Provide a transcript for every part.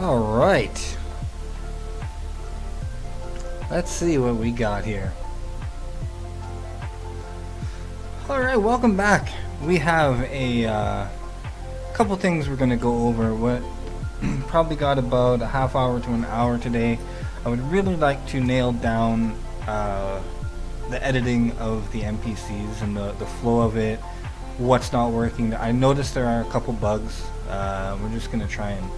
All right. Let's see what we got here. All right, welcome back. We have a couple things we're going to go over. What probably got about a half hour to an hour today. I would really like to nail down the editing of the NPCs and the flow of it, what's not working. I noticed there are a couple bugs. We're just going to try and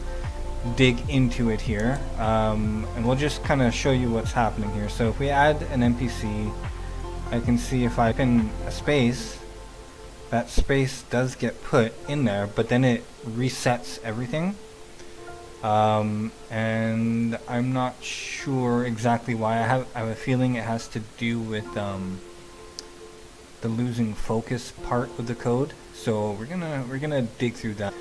dig into it here, and we'll just kind of show you what's happening here. So if we add an NPC, I can see if I pin a space, that space does get put in there, but then it resets everything, and I'm not sure exactly why. I have a feeling it has to do with the losing focus part of the code. So we're gonna dig through that.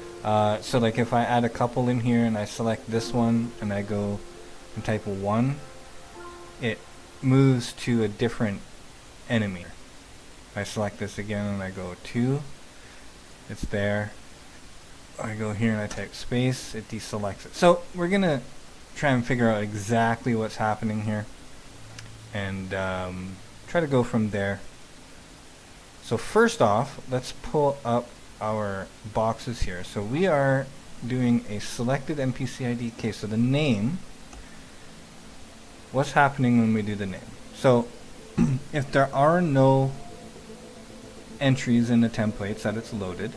So like if I add a couple in here and I select this one and I go and type 1, it moves to a different enemy. If I select this again and I go 2, it's there. I go here and I type space, it deselects it. So we're gonna try and figure out exactly what's happening here and try to go from there. So first off, let's pull up our boxes here. So we are doing a selected NPC ID. Okay, so the name, what's happening when we do the name? So if there are no entries in the templates that it's loaded,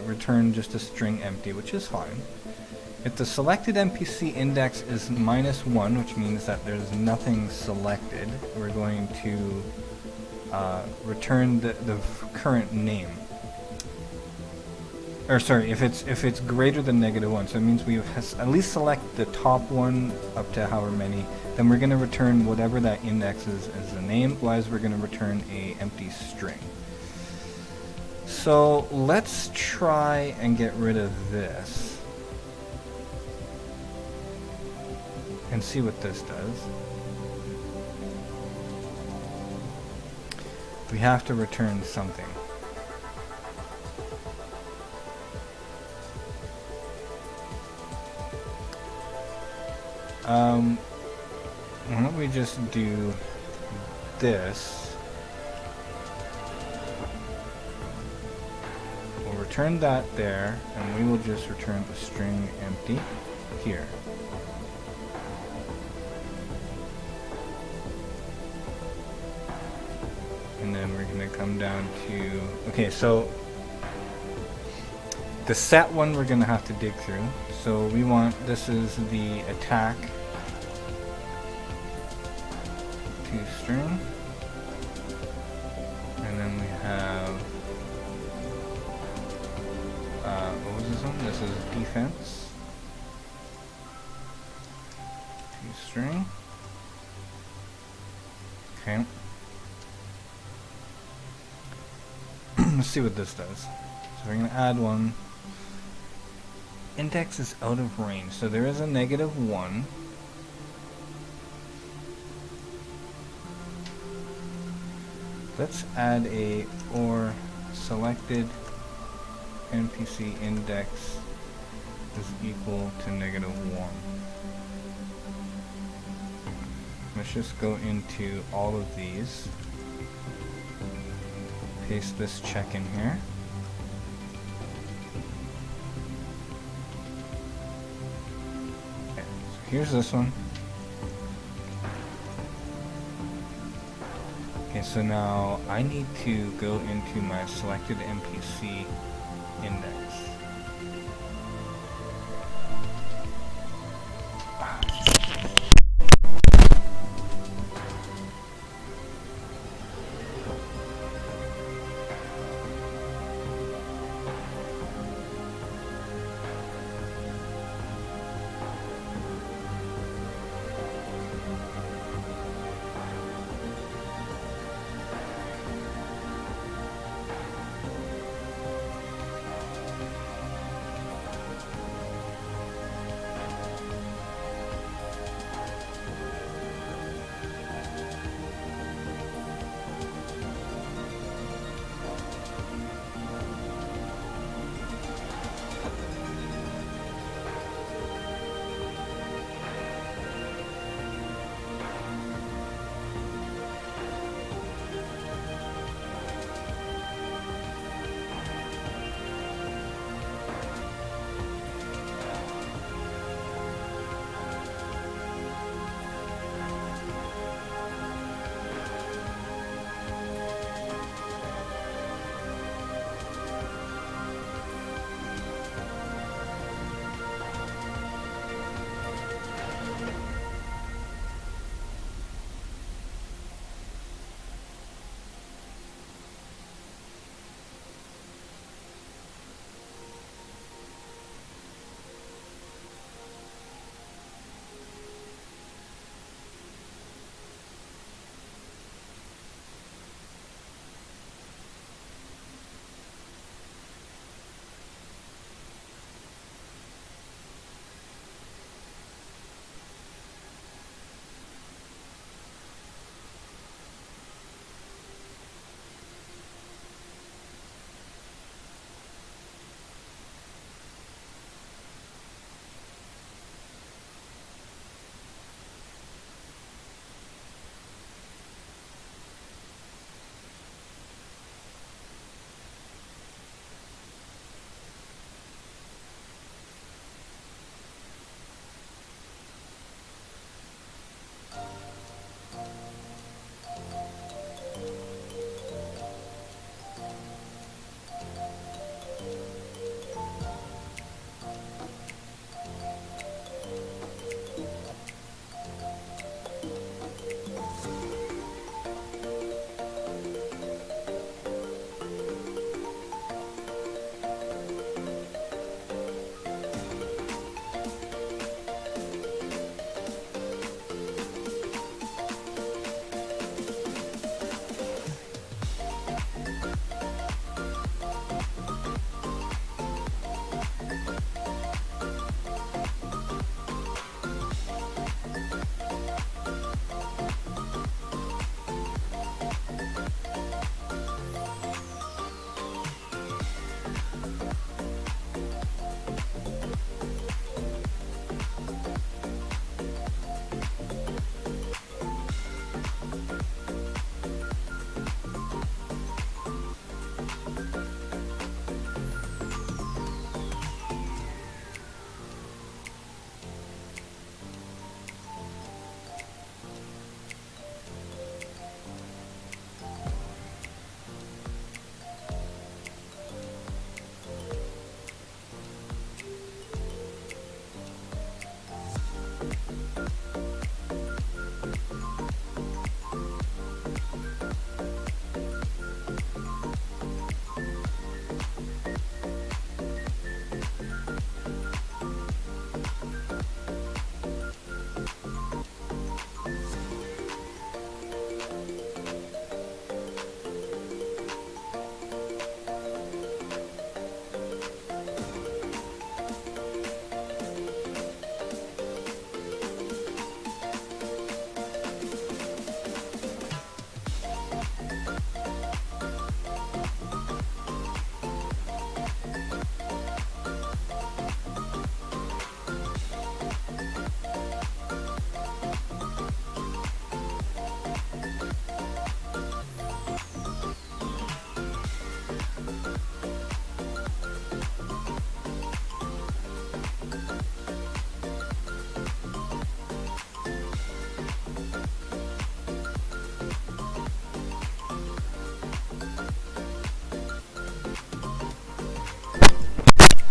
return just a string empty, which is fine. If the selected NPC index is -1, which means that there's nothing selected, we're going to return the current name. Or sorry, if it's greater than -1, so it means we at least select the top one up to however many, then we're going to return whatever that index is as the name. Otherwise, we're going to return a empty string. So let's try and get rid of this and see what this does. We have to return something. Why don't we just do this? We'll return that there, and we will just return a string empty here. And then we're going to come down to... Okay, so the set one we're going to have to dig through. So we want, this is the attack to string. And then we have, what was this one? This is defense to string. Okay. Let's see what this does. So we're going to add one. Index is out of range, so there is a -1. Let's add a or selected NPC index is equal to -1. Let's just go into all of these. Paste this check in here. Okay, so here's this one. Okay, so now I need to go into my selected NPC index.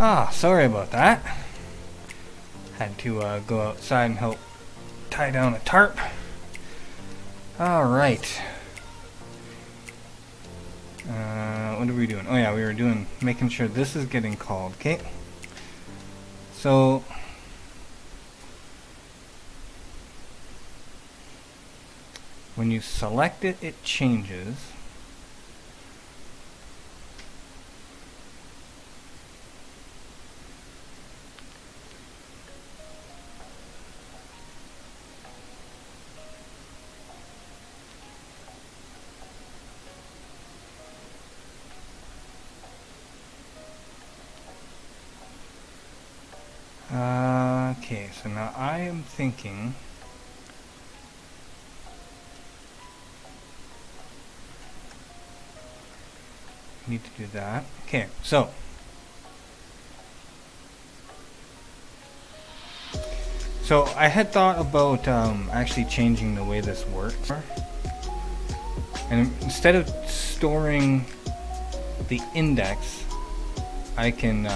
Ah, sorry about that. Had to go outside and help tie down a tarp. Alright. What are we doing? Oh yeah, we were making sure this is getting called, okay? So, when you select it, it changes. Okay, so now I am thinking need to do that. Okay, so I had thought about actually changing the way this works, and instead of storing the index, I can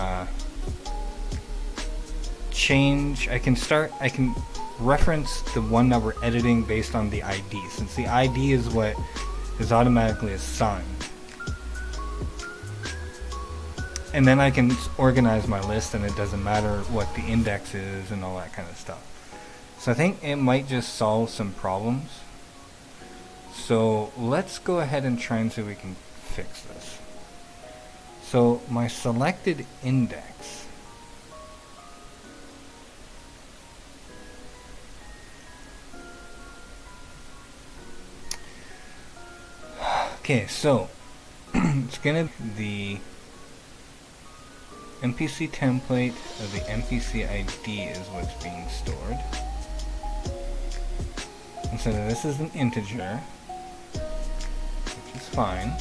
I can reference the one that we're editing based on the ID, since the ID is what is automatically assigned. And then I can organize my list, and it doesn't matter what the index is and all that kind of stuff. So I think it might just solve some problems. So let's go ahead and try and see if we can fix this. So my selected index, okay, so it's gonna be the NPC template of the NPC ID is what's being stored. And so this is an integer, which is fine.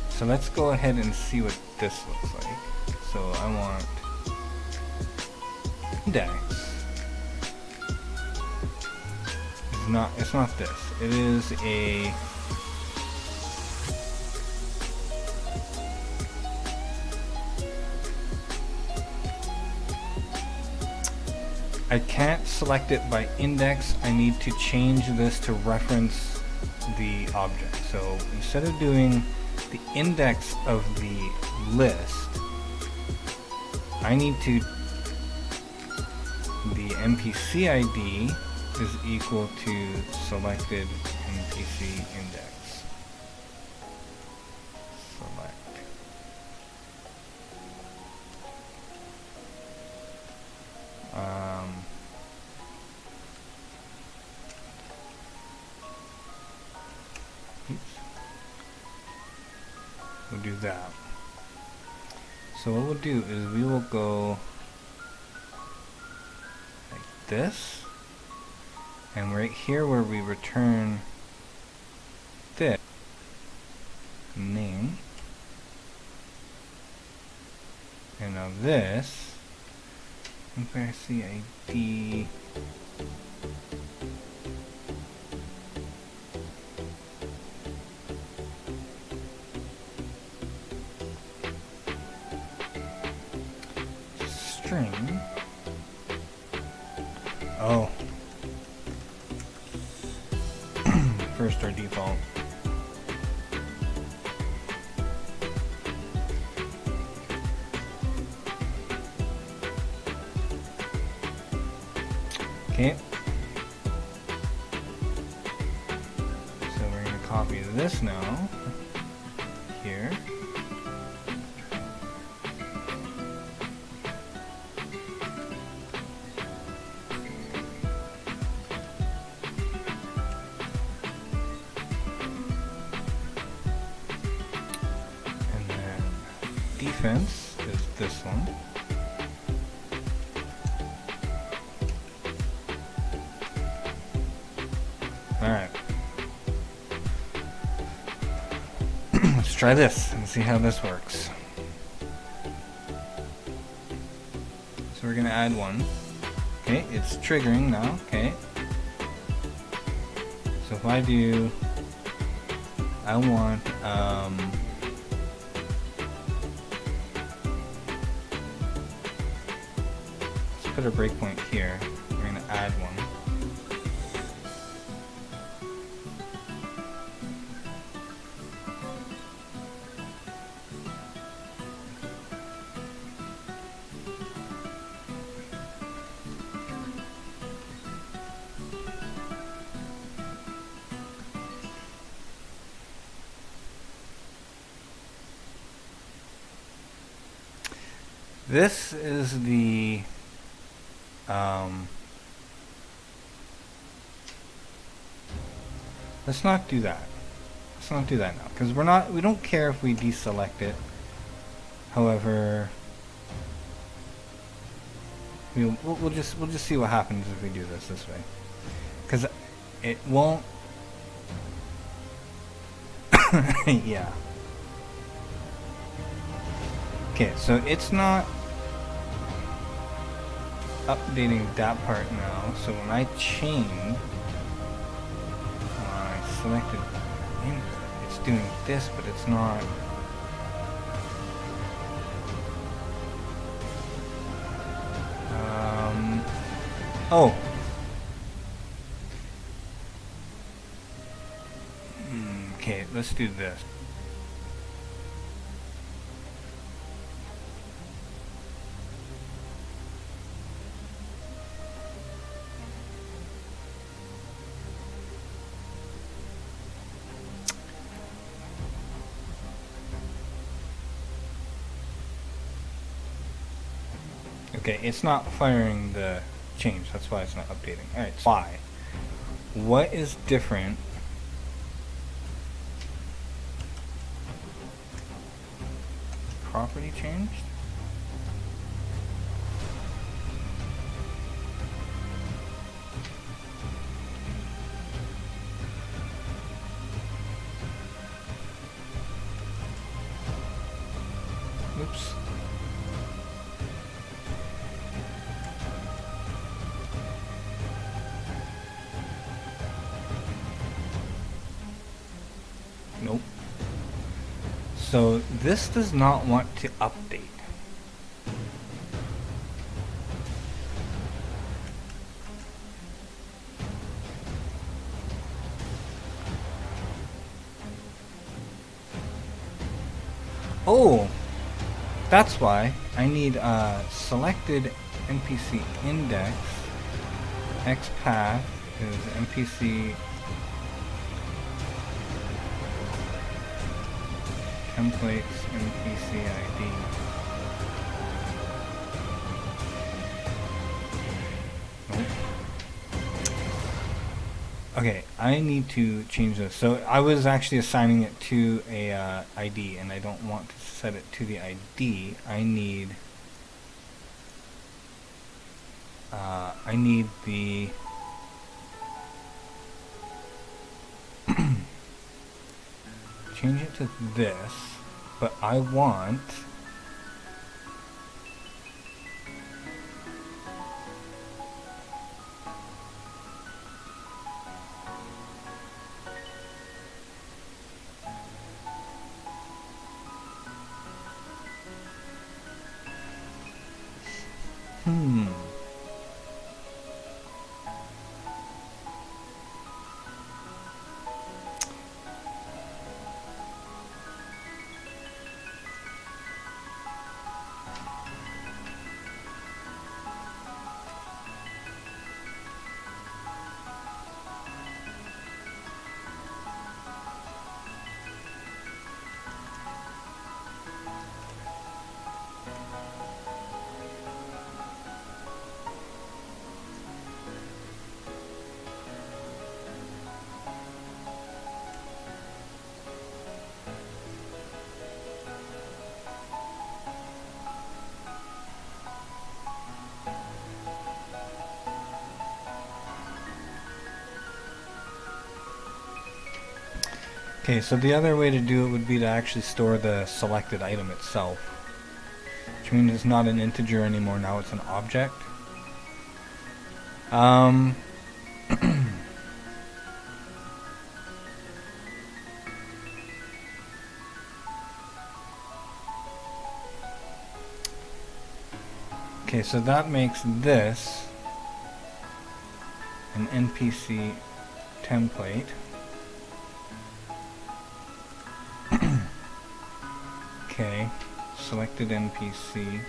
So let's go ahead and see what this looks like. So I want index. It's not this. It is a I can't select it by index. I need to change this to reference the object. So instead of doing the index of the list, I need to, the NPC ID is equal to selected NPC index. Select. We'll do that. So what we'll do is we will go like this, and right here where we return this name, and now this NPC ID string. Oh. First our default. Okay. So we're going to copy this now. Here. Defense is this one. Alright. Let's try this and see how this works. So we're going to add one. Okay, it's triggering now. Okay. So if I do I want let's put a breakpoint here. We're gonna add one. This is the let's not do that. Let's not do that now, because we don't care if we deselect it. However, we'll just see what happens if we do this way, because it won't. Yeah. Okay, so it's not updating that part now. So when I change, I selected input, it's doing this, but it's not. Oh. Okay, let's do this. Okay, it's not firing the change. That's why it's not updating. Alright, so why? What is different? Property changed? Oops. Nope. So this does not want to update. Oh, that's why I need selected NPC index. XPath is NPC templates NPC ID. Nope. Okay, I need to change this. So I was actually assigning it to a ID, and I don't want to set it to the ID. I need the change it to this, but I want okay, so the other way to do it would be to actually store the selected item itself, which means it's not an integer anymore, now it's an object. Okay, so that makes this an NPC template. Okay, selected NPC.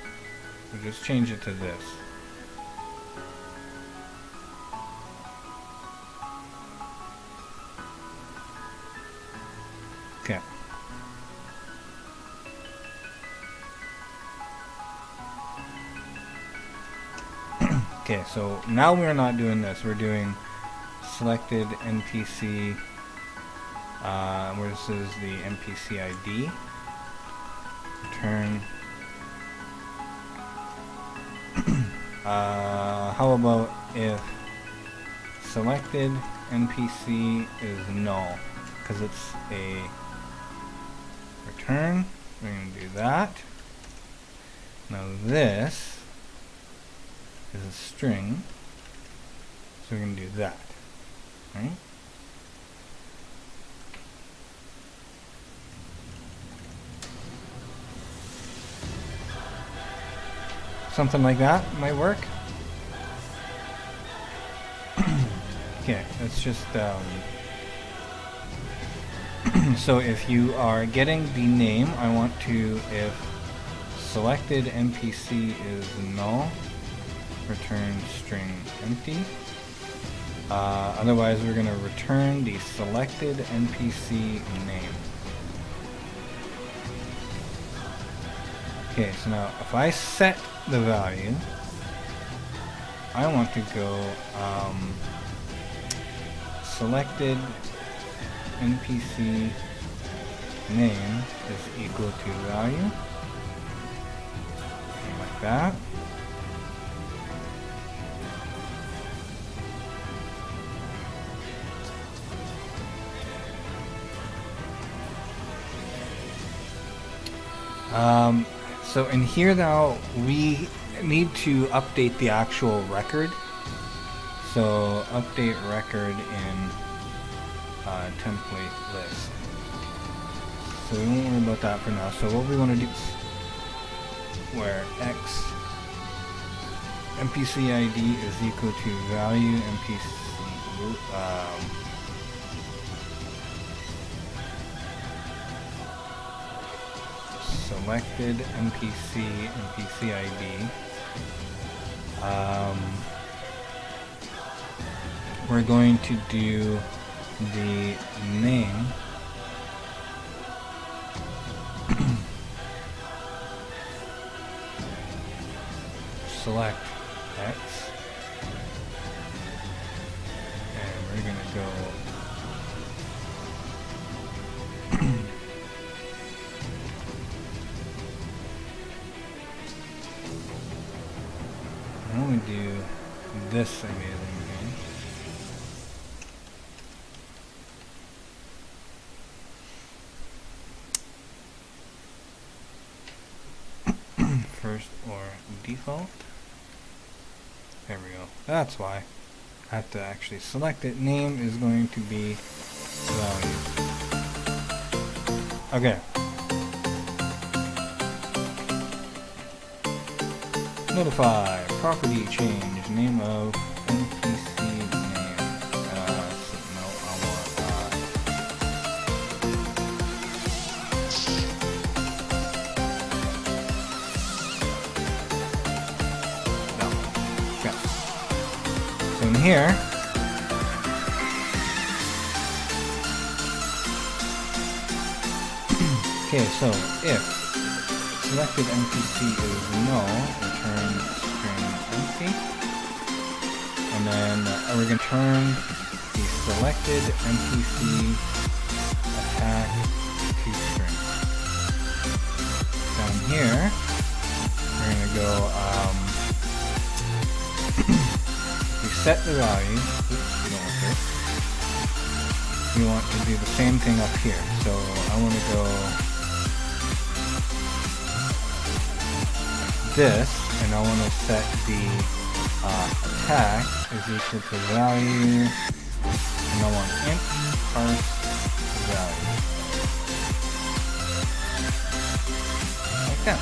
We'll just change it to this. Okay. Okay, so now we're not doing this. We're doing selected NPC, where this is the NPC ID. Return. How about if selected NPC is null, because it's a return. We're going to do that. Now this is a string, so we're going to do that, right? Something like that might work. Okay, let's just so if you are getting the name, I want to, if selected NPC is null, return string empty. Otherwise we're going to return the selected NPC name. Okay, so now if I set the value, I want to go selected NPC name is equal to value, like that. So in here now we need to update the actual record. So update record in template list. So we won't worry about that for now. So what we want to do is where x NPC ID is equal to value NPC selected NPC ID. We're going to do the name select X, and we're going to go I'm going to do this amazing thing. First or default. There we go. That's why I have to actually select it. Name is going to be value. Okay. Notify property change name of NPC name. No, I want no. Okay. So in here, okay. So if selected NPC is null, return string empty, and then we're going to turn the selected NPC attack to string. Down here, we're going to go, we set the value, oops, we don't want this, we want to do the same thing up here, so I want to go this, and I want to set the attack is equal to value, and I want int parse value, like that.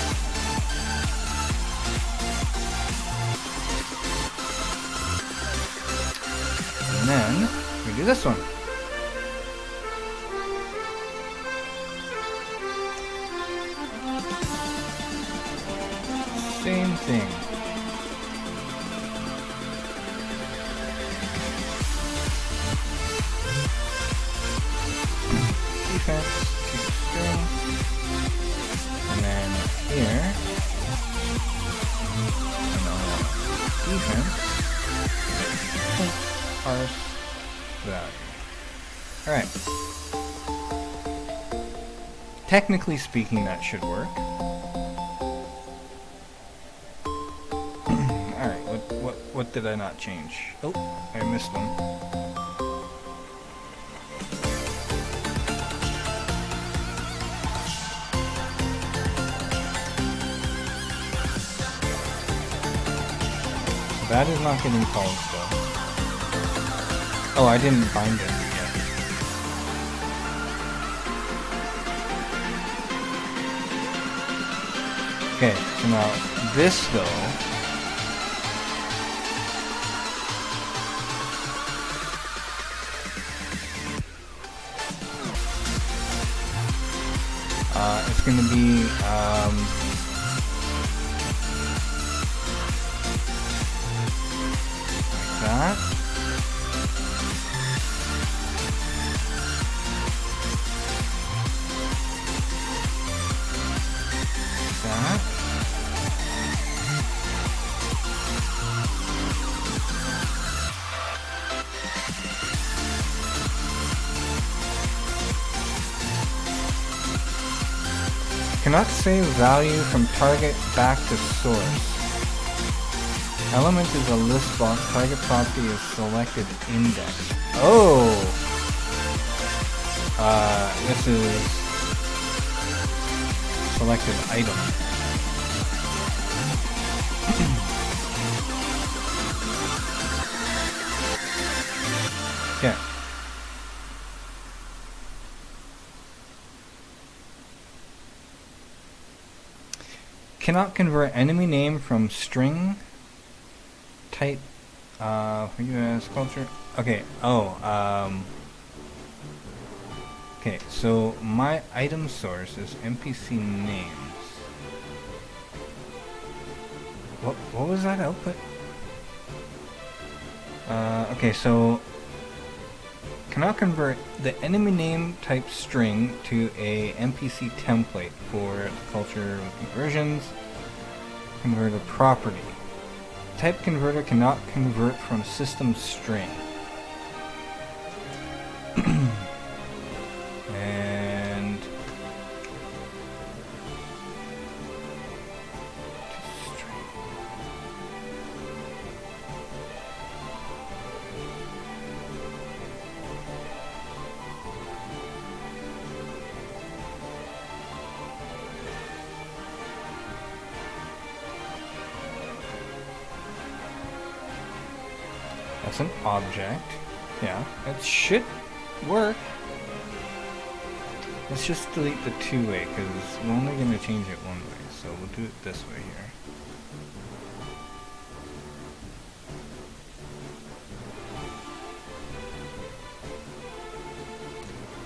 then we do this one. Same thing. Defense to string, and then here, defense, parse value. Alright. Technically speaking, that should work. Alright, what did I not change? Oh, I missed one. That is not getting called still. Oh, I didn't bind it yet. Okay, so now this though, it's going to be that. That. Cannot save value from target back to source. Element is a list box. Target property is selected index. Oh! This is selected item. Okay. Cannot convert enemy name from string type US culture. Okay, okay, so my item source is NPC names. What was that output? Okay, so cannot convert the enemy name type string to a NPC template for the culture conversions. Convert a property. Type converter cannot convert from system string. And string. That's an object. Yeah, that should work. Let's just delete the two-way because we're only going to change it one way. So we'll do it this way here.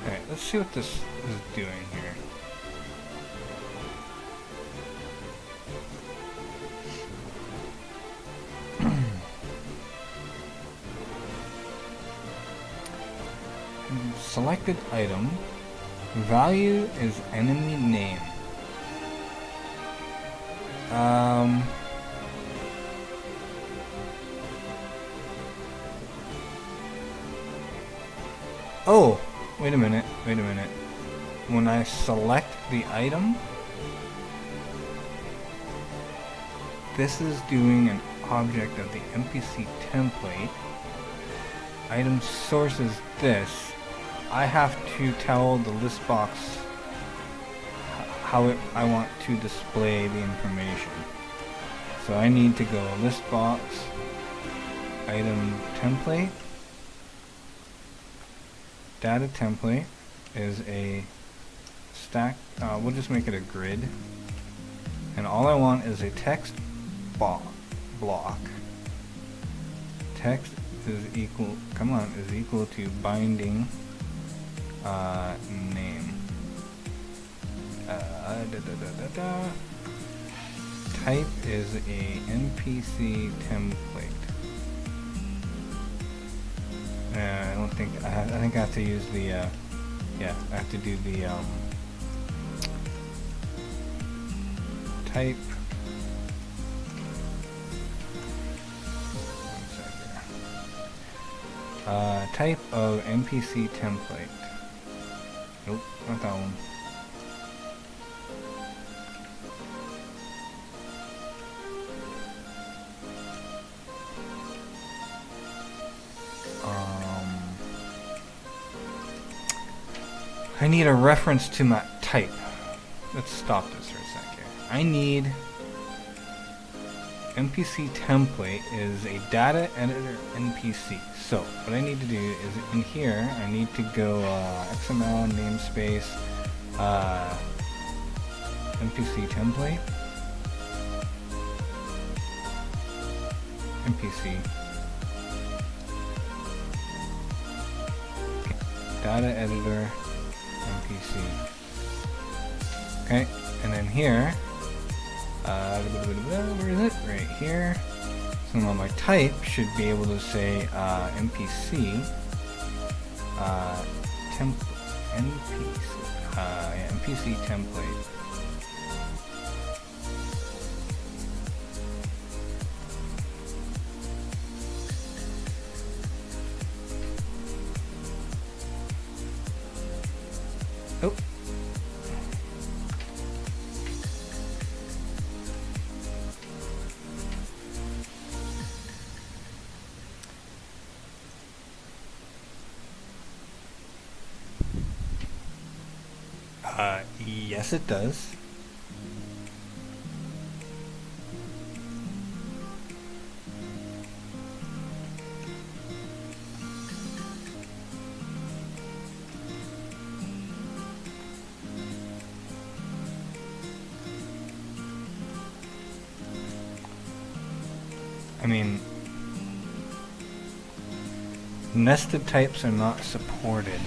Alright, let's see what this is doing here. Selected item. Value is enemy name. Oh, wait a minute. When I select the item, this is doing an object of the NPC template. Item source is this. I have to tell the list box how I want to display the information. So I need to go list box, item template, data template is a stack, we'll just make it a grid, and all I want is a text block, text is equal, come on, is equal to binding name. Type is a NPC template. I don't think I think I have to use the yeah, I have to do the type. Type of NPC template. Nope, not that one. I need a reference to my type. Let's stop this for a sec here. I need NPC template is a data editor NPC. So what I need to do is in here I need to go XML namespace NPC template NPC data editor NPC. Okay, and then here, where is it? Right here. So now my type should be able to say NPC NPC template. Oh. Yes, it does. I mean, nested types are not supported.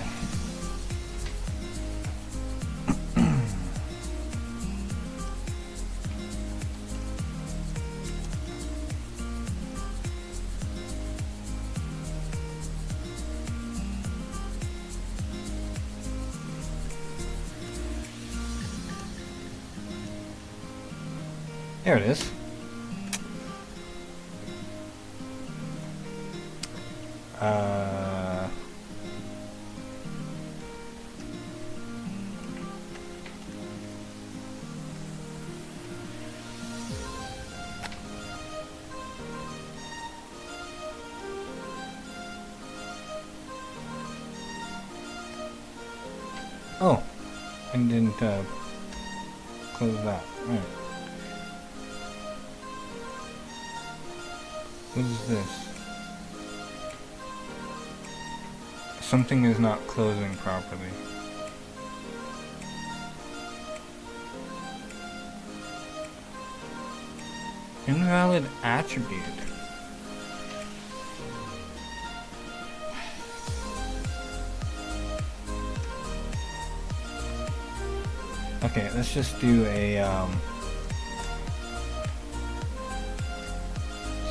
There it is. Oh, and didn't close that. All right. What is this? Something is not closing properly. Invalid attribute. Okay, let's just do a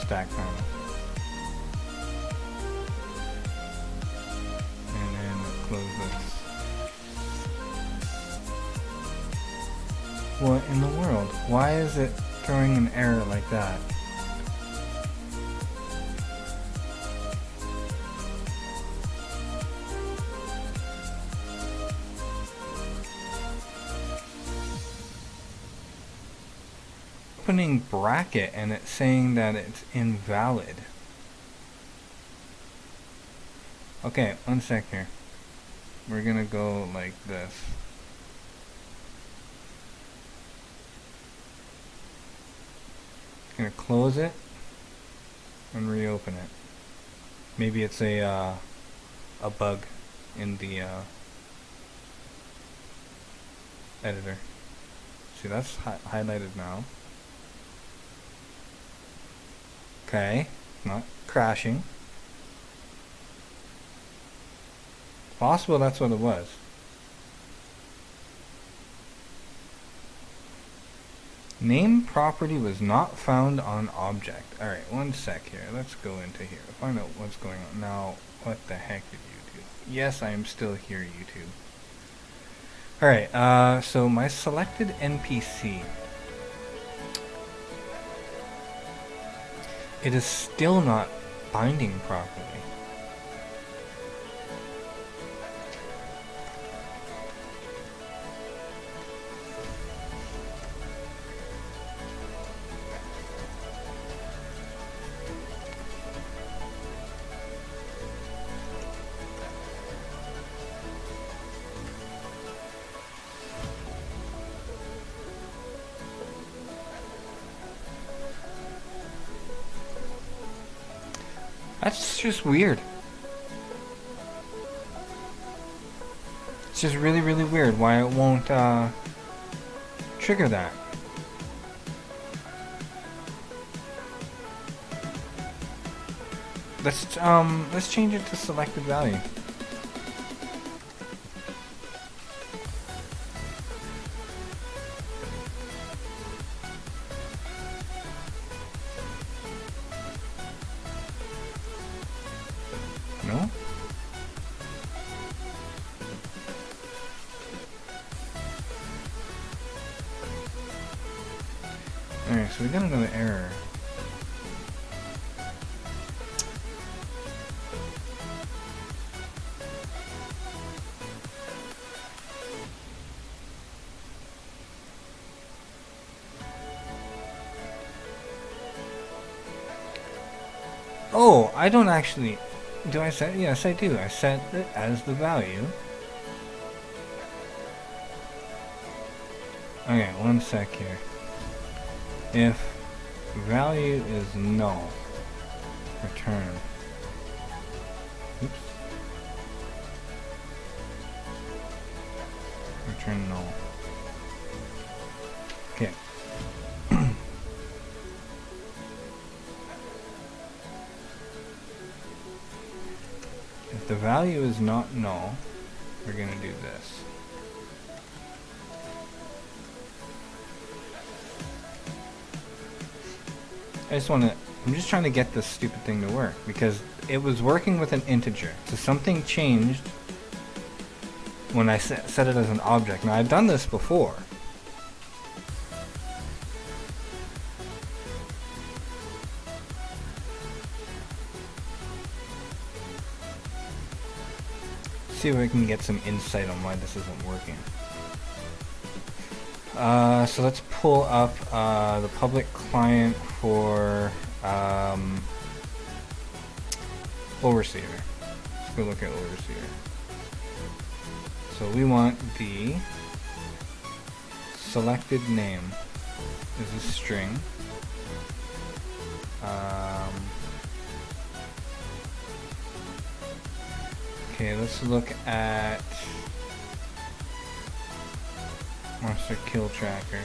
stack panel. And then close this. What in the world? Why is it throwing an error like that? Opening bracket and it's saying that it's invalid. Okay, one sec here. We're gonna go like this. Gonna close it and reopen it. Maybe it's a bug in the editor. See, that's highlighted now. Okay, not crashing. Possible that's what it was. Name property was not found on object. Alright, one sec here. Let's go into here. Find out what's going on. Now, what the heck did you do? Yes, I am still here, YouTube. Alright, so my selected NPC. It is still not binding properly. That's just weird. It's just really, really weird why it won't trigger that. Let's change it to selected value. No? Alright, so we got another error. Oh, I don't actually... Do I set? Yes, I do. I set it as the value. Okay, one sec here. If value is null, return. Oops. Return null. Okay. If the value is not null, we're going to do this. I'm just trying to get this stupid thing to work because it was working with an integer. So something changed when I set it as an object. Now I've done this before. See if we can get some insight on why this isn't working. So let's pull up the public client for Overseer. Let's go look at Overseer. So we want the selected name is a string. Okay, let's look at Monster Kill Tracker.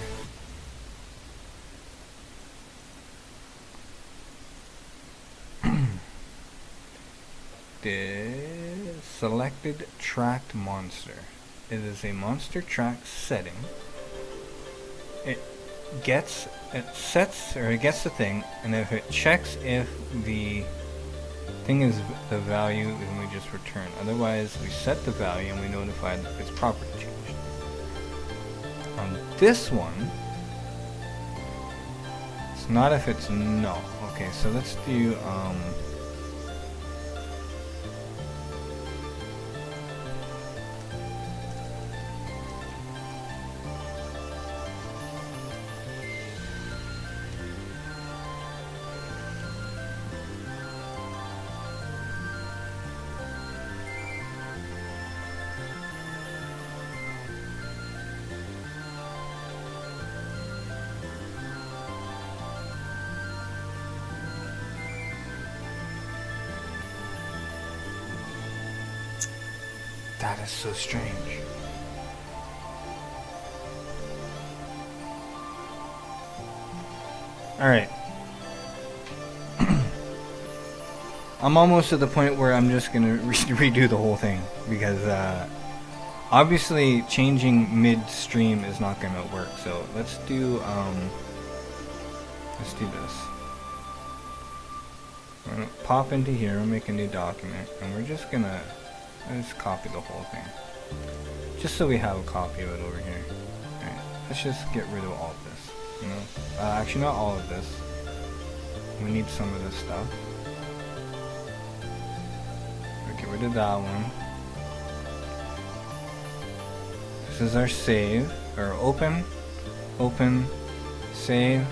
The selected tracked monster. It is a monster track setting. It sets the thing, and if it checks if the thing is the value, then we just return. Otherwise, we set the value and we notify its property changed. On this one, it's not if it's null. Okay, so let's do that is so strange. Alright. I'm almost to the point where I'm just gonna redo the whole thing, because obviously changing midstream is not gonna work. So let's do this. We're gonna pop into here, we'll make a new document, and we're just gonna copy the whole thing, just so we have a copy of it over here. Alright, let's just get rid of all of this. You know, actually not all of this. We need some of this stuff. Get rid of that one. This is our save, or open, save,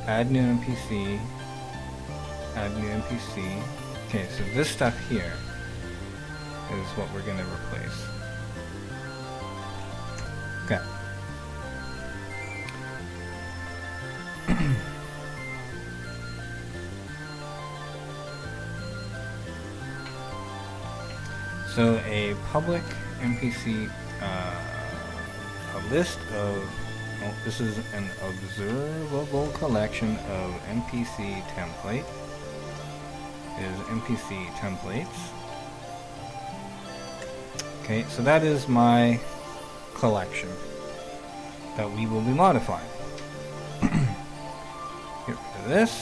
add new NPC, Okay, so this stuff here is what we're gonna replace. Okay. So a public NPC, a list of, well, this is an observable collection of NPC template, is NPC templates. Okay, so that is my collection that we will be modifying. Get rid of this.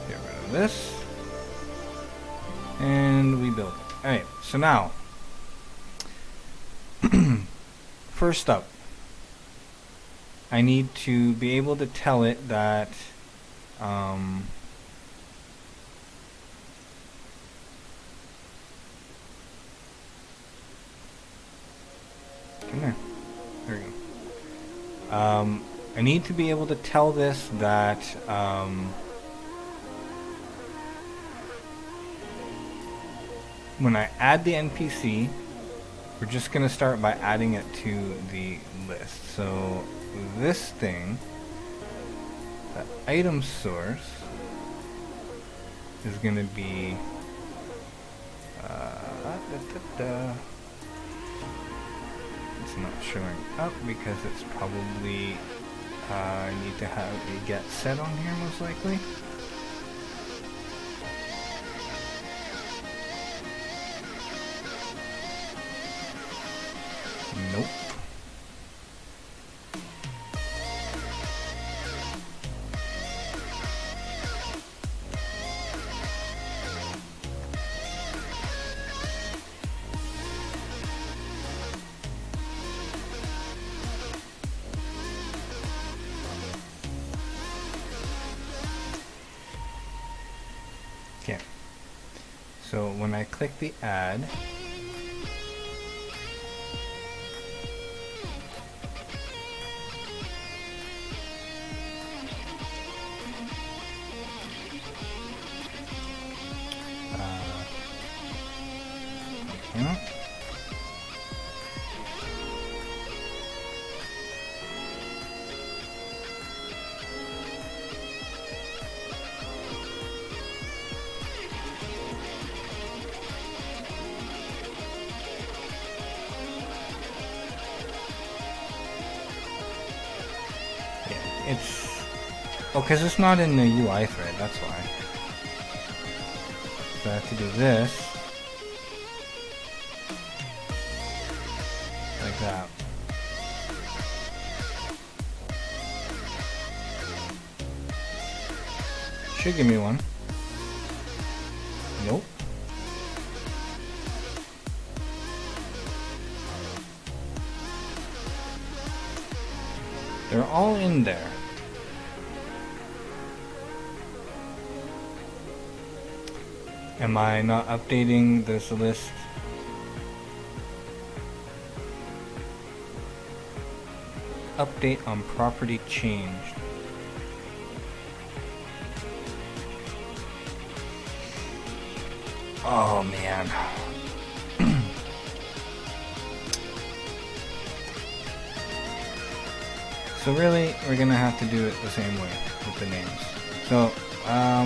Get rid of this. And we build it. Alright, so now, first up, I need to be able to tell it that come here. There we go. I need to be able to tell this that when I add the NPC, we're just going to start by adding it to the list. So this thing, the item source, is going to be it's not showing up because it's probably I need to have a get set on here most likely. Nope. Okay. So when I click the add, it's because it's not in the UI thread, that's why. So I have to do this like that. Should give me one. Nope. They're all in there. Am I not updating this list? Update on property changed. Oh man. So really, we're gonna have to do it the same way with the names. So, a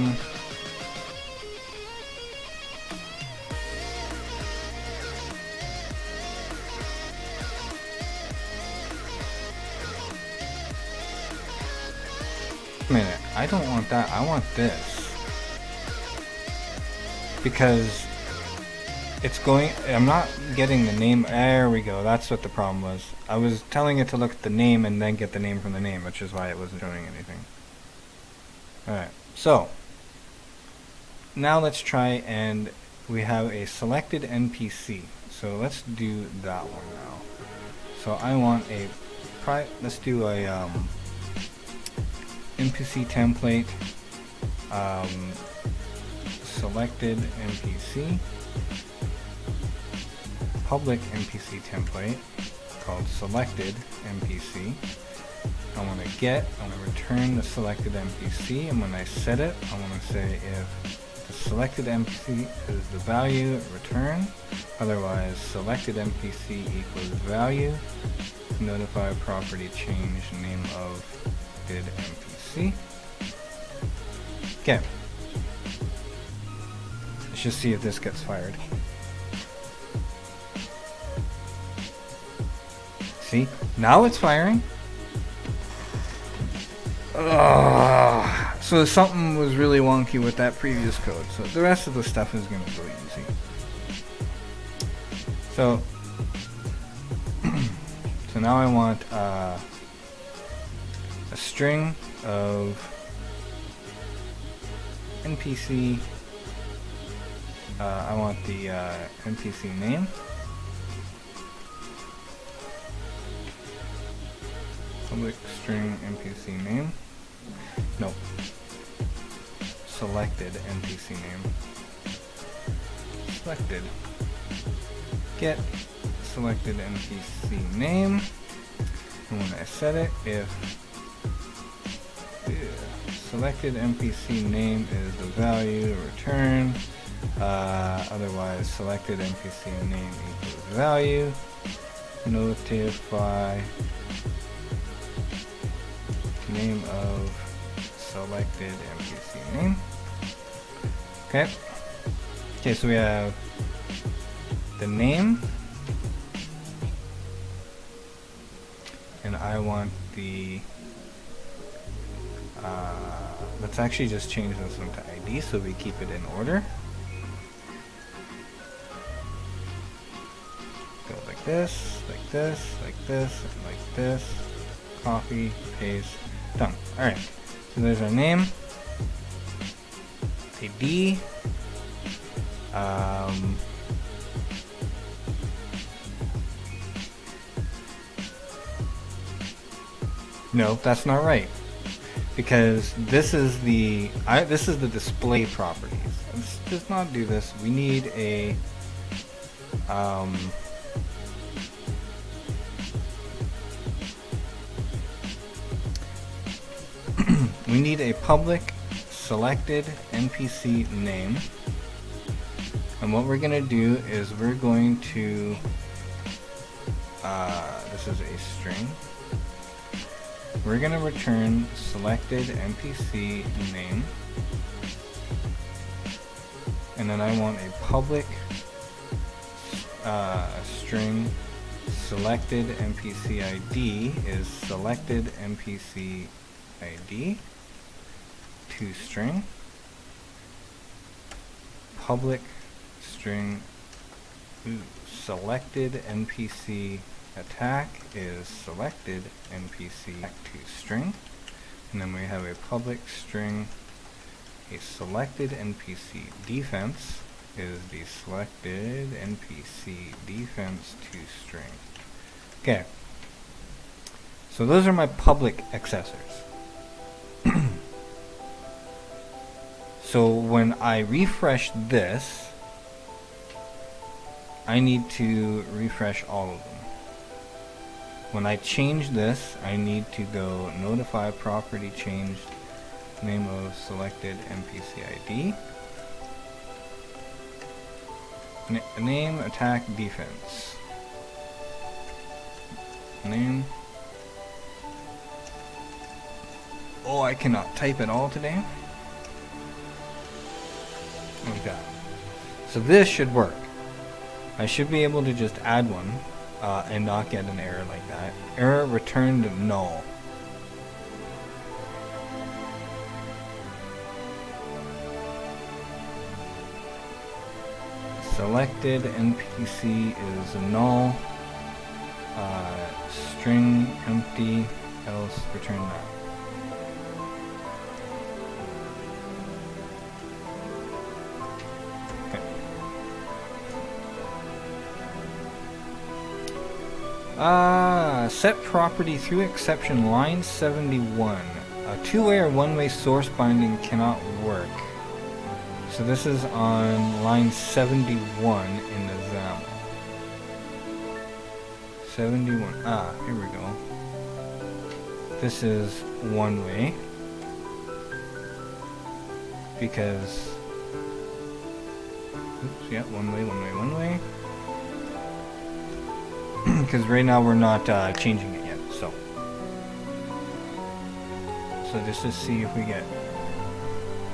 minute, I don't want want that. I want this. Because it's going, I'm not getting the name. There we go. That's what the problem was. I was telling it to look at the name and then get the name from the name, which is why it wasn't showing anything. Alright, so now let's try, and we have a selected NPC. So let's do that one now. So I want a let's do a NPC template, selected NPC, public NPC template called selected NPC. I want to return the selected NPC, and when I set it, I want to say if the selected NPC is the value, return. Otherwise, selected NPC equals value. Notify property change name of did NPC. Okay. Let's just see if this gets fired. See? Now it's firing. So something was really wonky with that previous code. So the rest of the stuff is going to go easy. So, so now I want a string of NPC. I want the NPC name. Public string NPC name. No. Selected NPC name. Selected. Get selected NPC name. And when I set it, if selected NPC name is the value, return. Otherwise, selected NPC name equals value. Notify name of selected NPC name. Okay. Okay, so we have the name, and I want the let's actually just change this one to ID so we keep it in order. Go like this, like this, like this, and like this. Copy, paste, done. Alright, so there's our name, ID, no, that's not right, because this is the display properties. Let's just not do this. We need a we need a public selected NPC name, and what we're going to do is we're going to this is a string. We're going to return selected NPC name, and then I want a public string selected NPC ID is selected NPC ID to string. Public string selected NPC attack is selected NPC to string, and then we have a public string a selected NPC defense is the selected NPC defense to string. Okay, so those are my public accessors. So when I refresh this, I need to refresh all of them. When I change this, I need to go notify property changed name of selected NPC ID. Name attack defense. Name. Oh, I cannot type at all today. Like that. So this should work. I should be able to just add one and not get an error like that. Error returned null. selected NPC is null, string empty, else return that. Set property through exception, line 71. A two-way or one-way source binding cannot work. So this is on line 71 in the XAML. 71. Here we go. This is one-way. Because... Oops, yeah, one-way, one-way, one-way. Because right now we're not changing it yet, so just to see if we get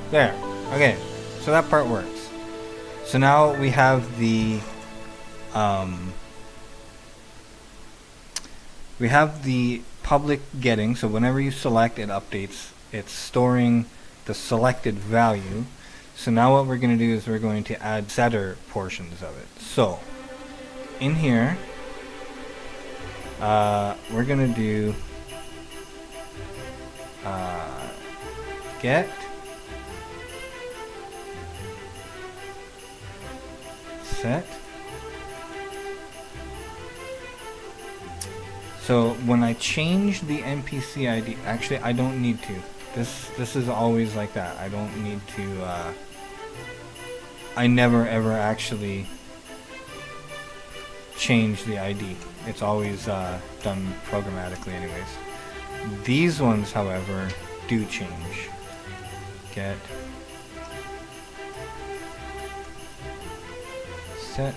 there. Okay, so that part works. So now we have the public getting. So whenever you select, it updates. It's storing the selected value. So now what we're going to do is we're going to add setter portions of it. So in here, we're gonna do get set. So when I change the NPC ID, actually I don't need to. This is always like that. I don't need to. I never ever actually change the ID. It's always done programmatically anyways. These ones, however, do change. Get set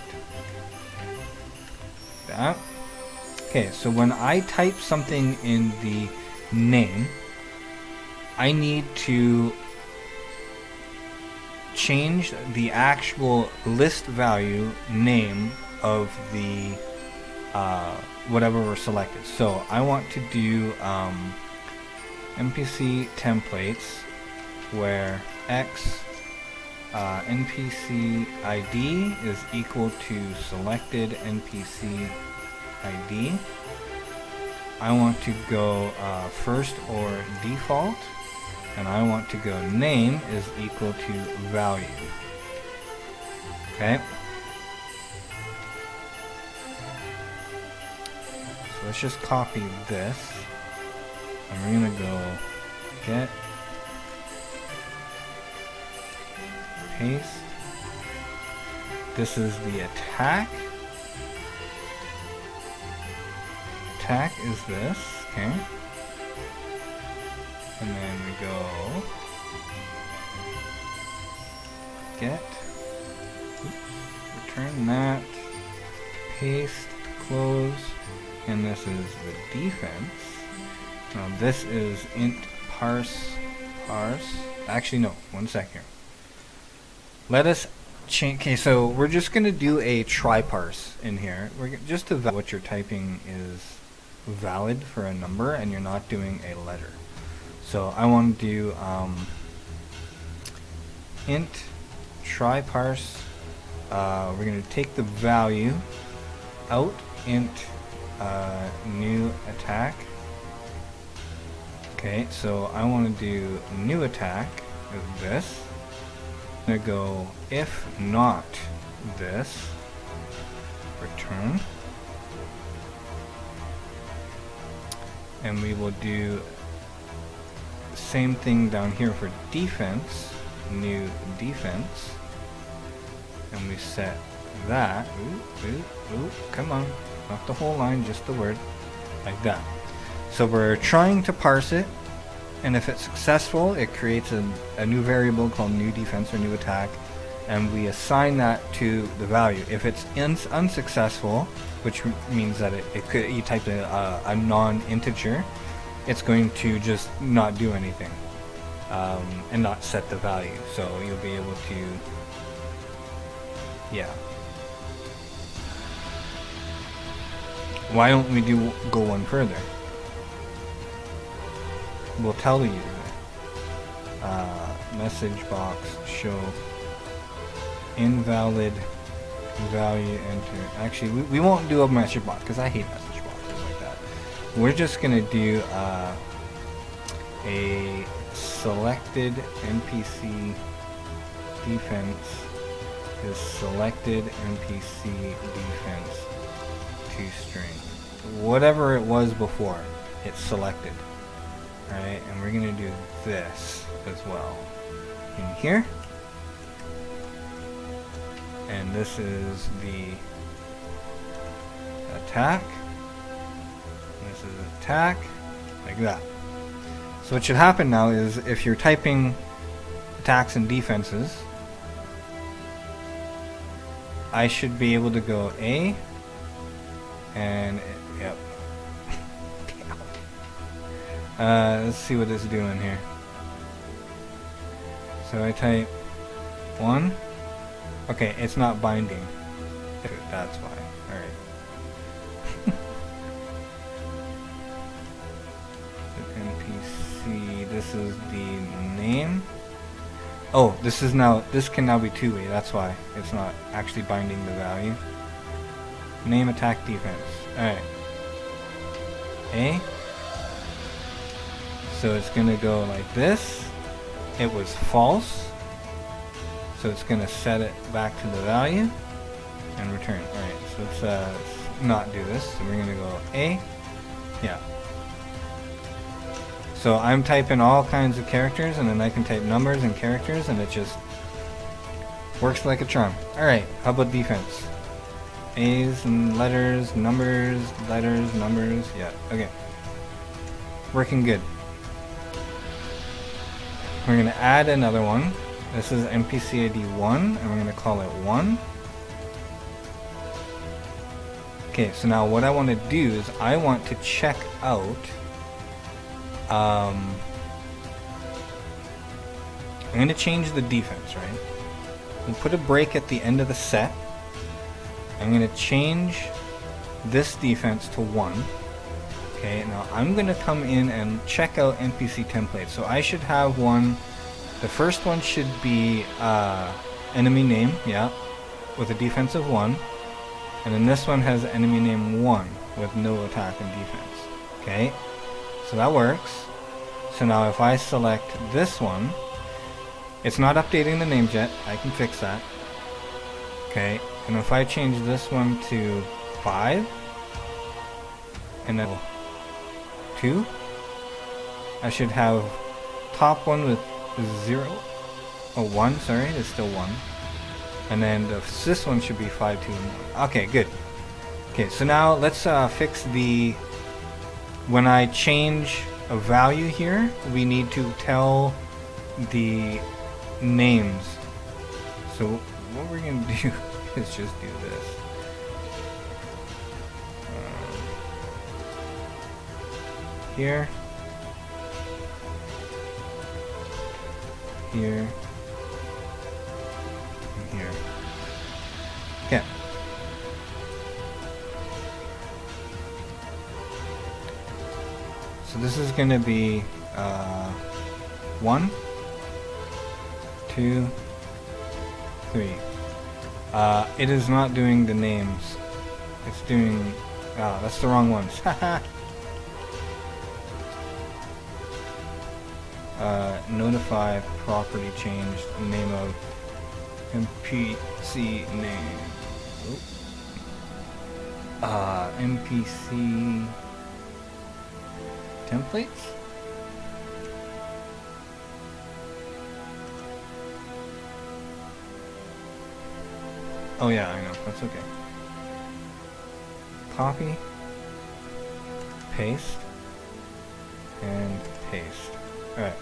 that. Okay, so when I type something in the name, I need to change the actual list value name of the whatever we're selected. So I want to do NPC templates where x NPC ID is equal to selected NPC ID. I want to go first or default, and I want to go name is equal to value. Okay. So let's just copy this, and we're gonna go get, paste. This is the attack. Attack is this, okay? And then we go get, return that, paste, close, and this is the defense. Now this is int parse. Actually no, one second. Let us change. Okay, so we're just gonna do a try parse in here. We're just to what you're typing is valid for a number and you're not doing a letter. So I want to do int try parse. We're going to take the value out, int new attack. Okay, so I want to do new attack with this. I'm going to go if not this, return. And we will do the same thing down here for defense, new defense, and we set that, come on, not the whole line, just the word, like that. So we're trying to parse it, and if it's successful, it creates a new variable called new defense or new attack, and we assign that to the value. If it's unsuccessful, which means that you type a non-integer, it's going to just not do anything and not set the value. So you'll be able to, yeah. Why don't we go one further? We'll tell you message box show invalid value enter. Actually, we won't do a message box because I hate message boxes like that. We're just gonna do a selected NPC defense is selected NPC defense to string. Whatever it was before, it's selected. Alright, and we're gonna do this as well. In here. And this is the attack. This is attack. Like that. So what should happen now is if you're typing attacks and defenses, I should be able to go A and yep. Let's see what it's doing here. So I type 1. Okay, it's not binding. That's why. Alright. NPC, this is the name. Oh, this can now be two-way, that's why it's not actually binding the value. Name, attack, defense. Alright. A. So it's gonna go like this. It was false. So it's gonna set it back to the value and return. Alright, so let's not do this. So we're gonna go A. Yeah. So I'm typing all kinds of characters, and then I can type numbers and characters, and it just works like a charm. Alright, how about defense? A's and letters, numbers, yeah, okay. Working good. We're going to add another one. This is NPC ID 1, and we're going to call it 1. Okay, so now what I want to do is I want to check out I'm going to change the defense, right? We'll put a break at the end of the set. I'm going to change this defense to 1. Okay, now I'm going to come in and check out NPC templates. So I should have one. The first one should be enemy name, yeah, with a defense of 1. And then this one has enemy name 1 with no attack and defense. Okay, so that works. So now if I select this one, it's not updating the names yet. I can fix that. Okay, and if I change this one to 5, and then 2, I should have top one with 0, oh 1, sorry, it's still 1. And then this one should be 5, 2, and 1. Okay, good. Okay, so now let's fix the, when I change a value here, we need to tell the names. So what we're going to do is just do this. Here. Here. And here. Okay. So this is going to be 1, 2, 3. It is not doing the names. It's doing... Ah, that's the wrong ones. Notify property changed name of NPC name. NPC templates? Oh yeah, I know, that's okay. Copy, paste, and paste. Alright.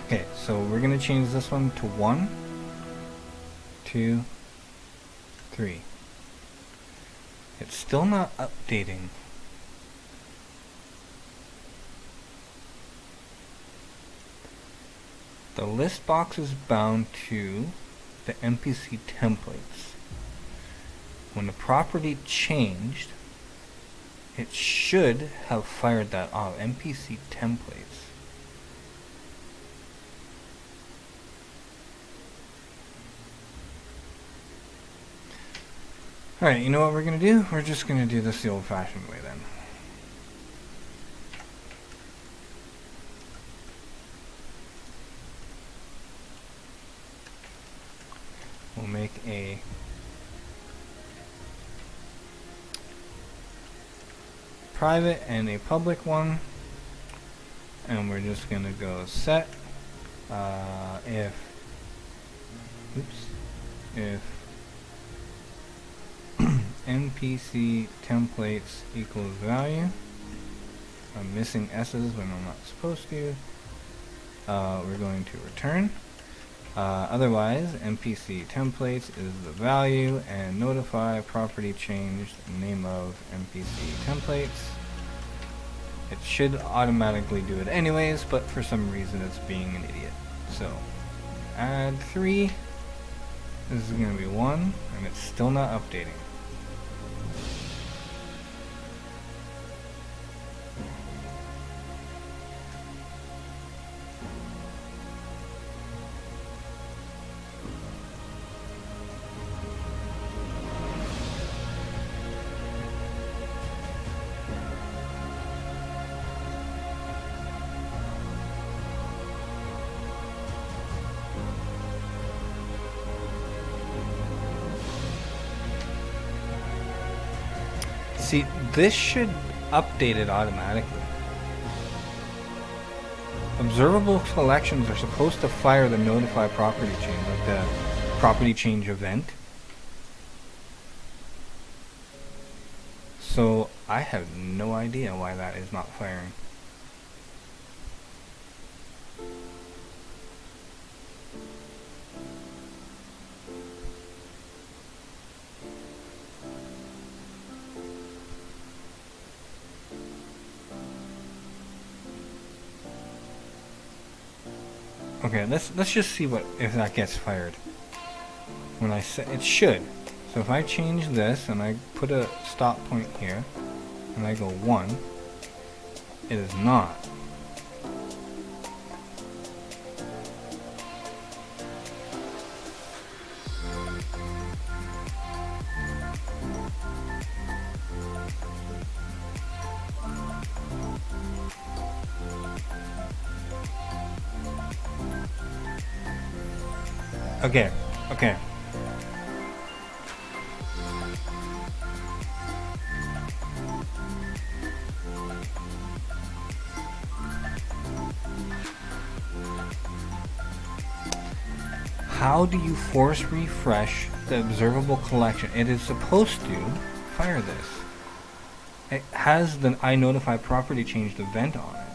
Okay, so we're going to change this one to 1, 2, 3. It's still not updating. The list box is bound to the NPC templates. When the property changed, it should have fired that off. NPC templates. Alright, you know what we're gonna do? We're just gonna do this the old-fashioned way then. We'll make a private and a public one, and we're just gonna go set if NPC templates equals value. I'm missing S's when I'm not supposed to. We're going to return. Otherwise, NPC templates is the value, and notify property changed name of NPC templates. It should automatically do it anyways, but for some reason it's being an idiot. So add 3. This is going to be 1, and it's still not updating. See, this should update it automatically. Observable collections are supposed to fire the notify property change, like the property change event. So I have no idea why that is not firing. Okay, let's just see what if that gets fired. When I say it should. So if I change this and I put a stop point here and I go 1, it is not. Okay, okay. How do you force refresh the observable collection? It is supposed to fire this. It has the iNotify property changed event on it.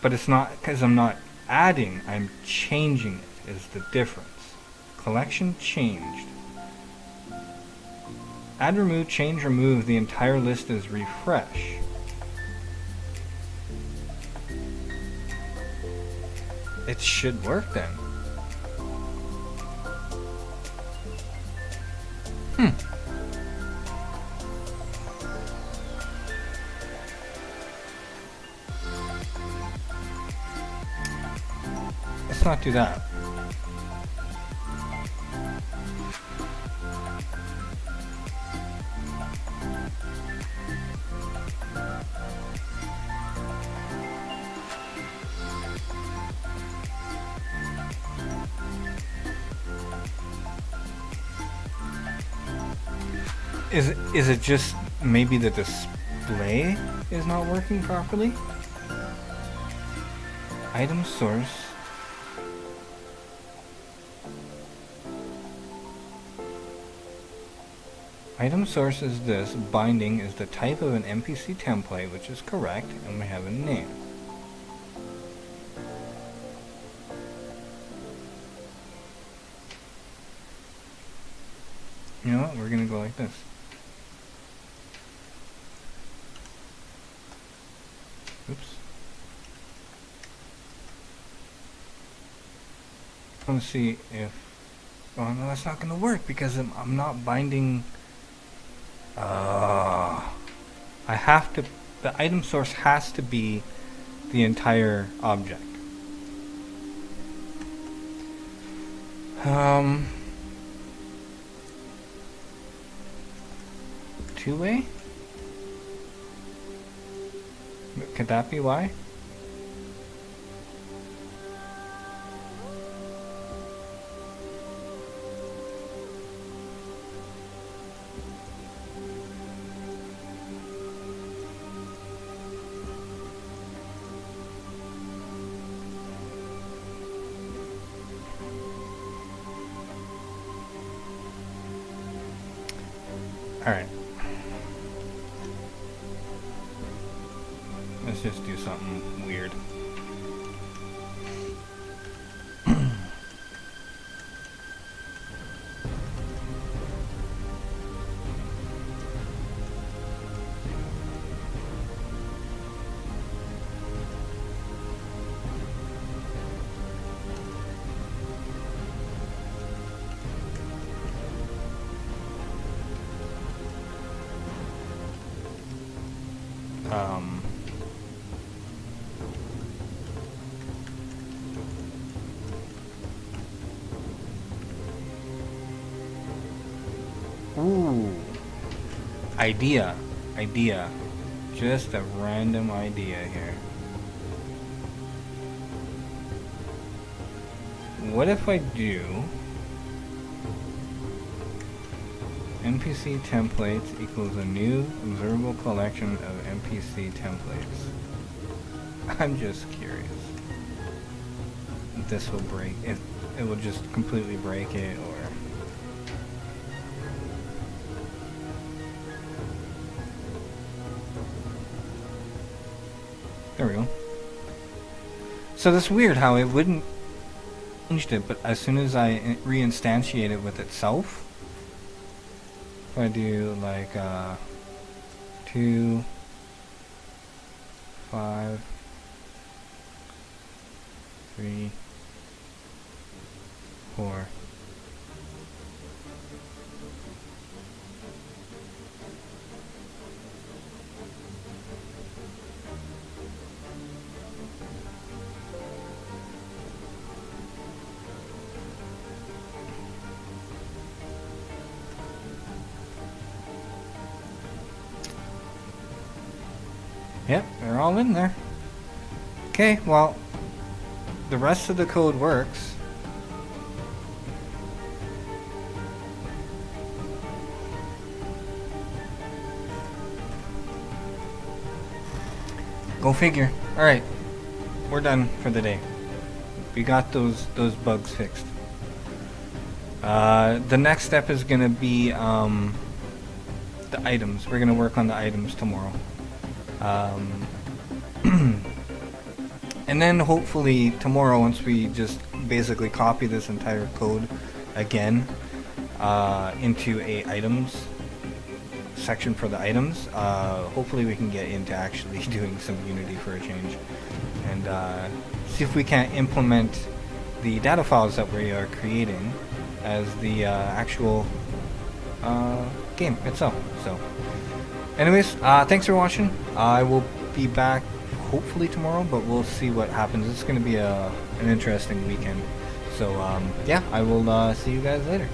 But it's not, because I'm not adding, I'm changing it. Is the difference. Collection changed. Add, remove, change, remove. The entire list is refresh. It should work then. Let's not do that. Is it just maybe the display is not working properly? Item source. Item source is this. Binding is the type of an NPC template, which is correct, and we have a name. You know what? We're gonna go like this. Oops. I want to see if... Oh no, that's not gonna work because I'm not binding... I have to... The item source has to be the entire object. two-way? Could that be why? Alright. Let's just do something weird. Ooh. Idea. Just a random idea here. What if I do NPC templates equals a new observable collection of NPC templates? I'm just curious if this will break, if it will just completely break it, or there we go. So that's weird how it wouldn't change it, but as soon as I reinstantiate it with itself, if I do like 2, 5, 3, 4. Yep, they're all in there. Okay, well, the rest of the code works. Go figure. Alright, we're done for the day. We got those bugs fixed. The next step is gonna be the items. We're gonna work on the items tomorrow. And then hopefully tomorrow, once we just basically copy this entire code again into a items section for the items, hopefully we can get into actually doing some Unity for a change, and see if we can implement the data files that we are creating as the actual game itself. So anyways, thanks for watching. I will be back hopefully tomorrow, but we'll see what happens. It's going to be an interesting weekend. So yeah, I will see you guys later.